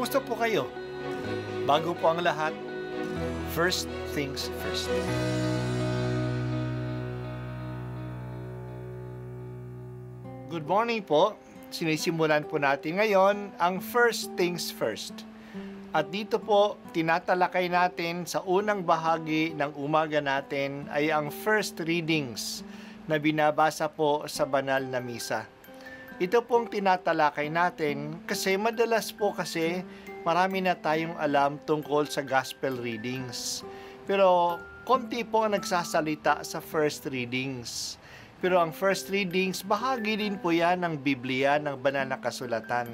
Kumusta po kayo? Bago po ang lahat, first things first. Good morning po. Sinisimulan po natin ngayon ang first things first. At dito po, tinatalakay natin sa unang bahagi ng umaga natin ay ang first readings na binabasa po sa banal na misa. Ito pong tinatalakay natin kasi madalas po marami na tayong alam tungkol sa gospel readings. Pero konti po ang nagsasalita sa first readings. Pero ang first readings, bahagi din po yan ng Biblia, ng banal na kasulatan.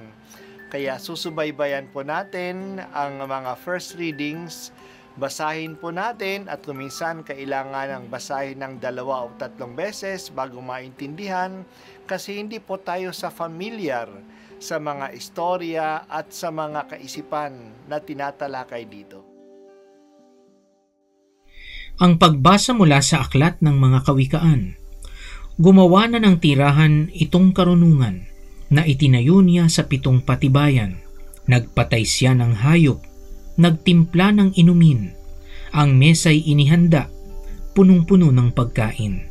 Kaya susubaybayan po natin ang mga first readings, basahin po natin at kuminsan kailangan ng basahin ng 2 o 3 beses bago maintindihan kasi hindi po tayo familiar sa mga istorya at sa mga kaisipan na tinatalakay dito. Ang pagbasa mula sa Aklat ng Mga Kawikaan. Gumawa na ng tirahan itong karunungan na itinayo niya sa 7 patibayan. Nagpatay siya ng hayop, nagtimpla ng inumin, ang mesa'y inihanda, punong-puno ng pagkain.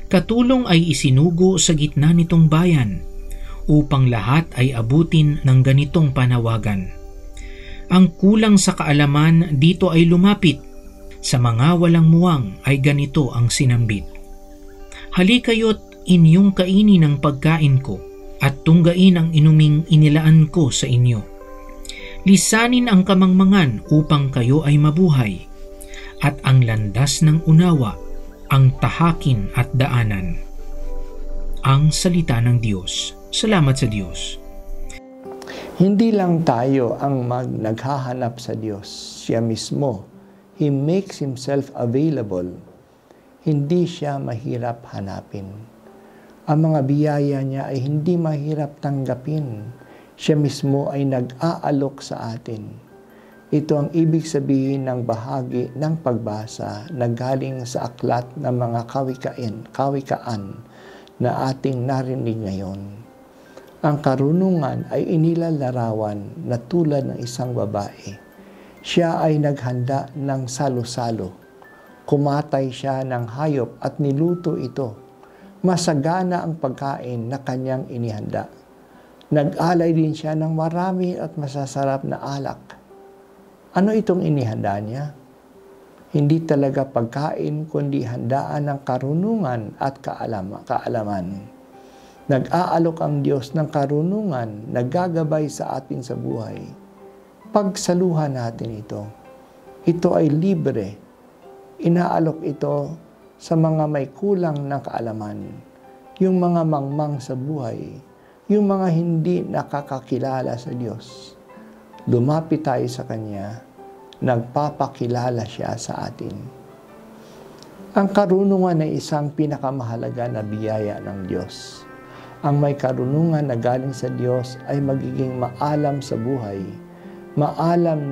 Katulong ay isinugo sa gitna nitong bayan, upang lahat ay abutin ng ganitong panawagan. Ang kulang sa kaalaman dito ay lumapit, sa mga walang muwang ay ganito ang sinambit. Halikayo't inyong kainin ang pagkain ko, at tunggain ang inuming inilaan ko sa inyo. Lisanin ang kamangmangan upang kayo ay mabuhay, at ang landas ng unawa, ang tahakin at daanan. Ang salita ng Diyos. Salamat sa Diyos. Hindi lang tayo ang naghahanap sa Diyos. Siya mismo, He makes Himself available. Hindi siya mahirap hanapin. Ang mga biyaya niya ay hindi mahirap tanggapin. Siya mismo ay nag-aalok sa atin. Ito ang ibig sabihin ng bahagi ng pagbasa na galing sa aklat ng mga kawikaan na ating narinig ngayon. Ang karunungan ay inilalarawan na tulad ng isang babae. Siya ay naghanda ng salo-salo. Kumatay siya ng hayop at niluto ito. Masagana ang pagkain na kanyang inihanda. Nag-alay din siya ng marami at masasarap na alak. Ano itong inihanda niya? Hindi talaga pagkain kundi handaan ng karunungan at kaalaman. Nag-aalok ang Diyos ng karunungan na gagabay sa atin sa buhay. Pagsaluhan natin ito. Ito ay libre. Inaalok ito sa mga may kulang ng kaalaman, yung mga mangmang sa buhay, yung mga hindi nakakakilala sa Diyos. Lumapit tayo sa Kanya, nagpapakilala siya sa atin. Ang karunungan ay isang pinakamahalaga na biyaya ng Diyos. Ang may karunungan na galing sa Diyos ay magiging maalam sa buhay. Malalaman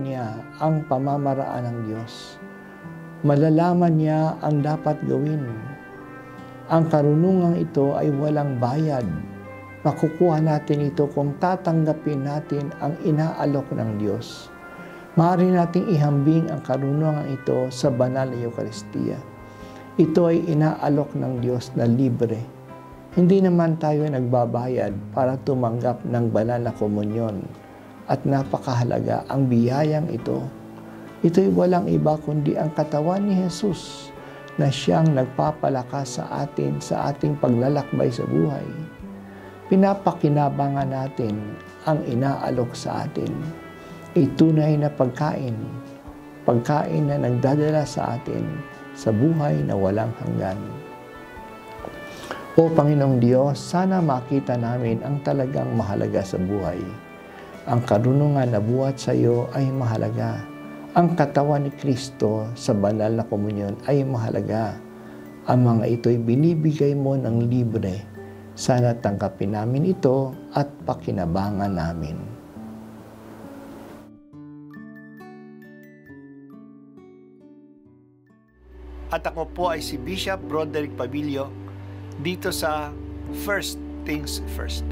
niya ang pamamaraan ng Diyos. Malalaman niya ang dapat gawin. Ang karunungang ito ay walang bayad. Makukuha natin ito kung tatanggapin natin ang inaalok ng Diyos. Maaari nating ihambing ang karunungan ito sa banal na Eucharistia. Ito ay inaalok ng Diyos na libre. Hindi naman tayo nagbabayad para tumanggap ng banal na komunyon. At napakahalaga ang biyayang ito. Ito'y walang iba kundi ang katawan ni Jesus na siyang nagpapalakas sa atin sa ating paglalakbay sa buhay. Pinapakinabangan natin ang inaalok sa atin. Tunay na pagkain na nagdadala sa atin sa buhay na walang hanggan. O Panginoong Diyos, sana makita namin ang talagang mahalaga sa buhay. Ang karunungan na buhat sa iyo ay mahalaga. Ang katawan ni Kristo sa banal na komunyon ay mahalaga. Ang mga ito'y binibigay mo ng libre. Sana tanggapin namin ito at pakinabangan namin. At ako po ay si Bishop Broderick Pabilio dito sa First Things First.